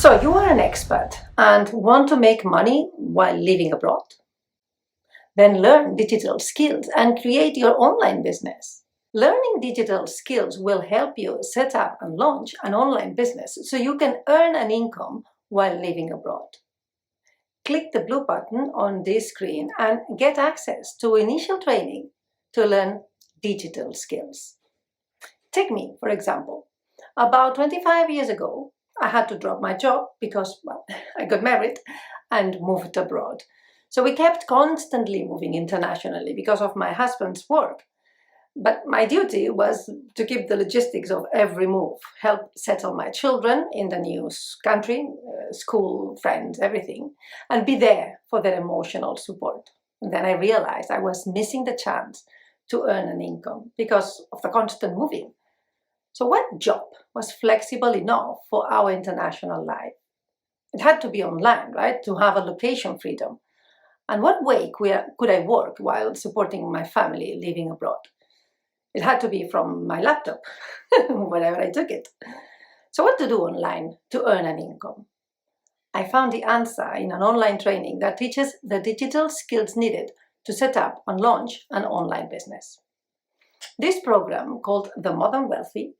So you are an expat and want to make money while living abroad? Then learn digital skills and create your online business. Learning digital skills will help you set up and launch an online business so you can earn an income while living abroad. Click the blue button on this screen and get access to initial training to learn digital skills. Take me, for example. About 25 years ago, I had to drop my job because, well, I got married and moved abroad. So we kept constantly moving internationally because of my husband's work. But my duty was to keep the logistics of every move, help settle my children in the new country, school, friends, everything, and be there for their emotional support. And then I realized I was missing the chance to earn an income because of the constant moving. So what job was flexible enough for our international life? It had to be online, right, to have a location freedom. And what way could I work while supporting my family living abroad? It had to be from my laptop, wherever I took it. So what to do online to earn an income? I found the answer in an online training that teaches the digital skills needed to set up and launch an online business. This program, called The Modern Wealthy,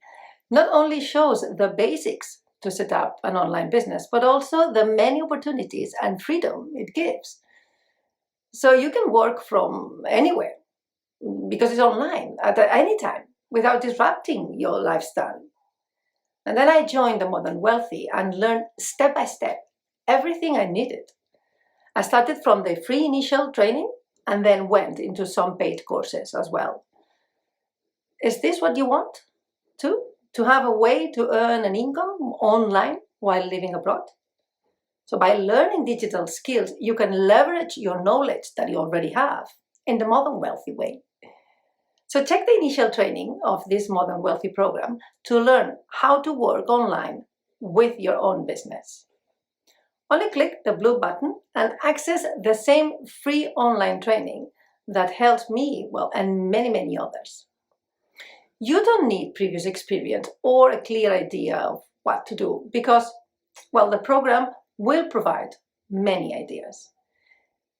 not only shows the basics to set up an online business, but also the many opportunities and freedom it gives. So you can work from anywhere because it's online at any time without disrupting your lifestyle. And then I joined The Modern Wealthy and learned step by step everything I needed. I started from the free initial training and then went into some paid courses as well. Is this what you want too? To have a way to earn an income online while living abroad? So by learning digital skills, you can leverage your knowledge that you already have in the Modern Wealthy way. So check the initial training of this Modern Wealthy program to learn how to work online with your own business. Only click the blue button and access the same free online training that helped me, well, and many others. You don't need previous experience or a clear idea of what to do because, well, the program will provide many ideas.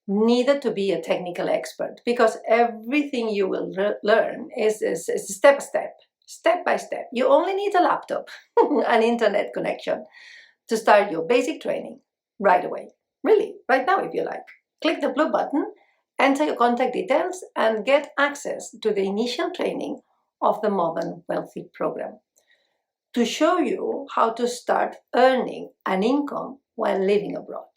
Neither to be a technical expert because everything you will learn is step by step. You only need a laptop, an internet connection to start your basic training right away. Really, right now if you like. Click the blue button, enter your contact details and get access to the initial training of the Modern Wealthy program to show you how to start earning an income while living abroad.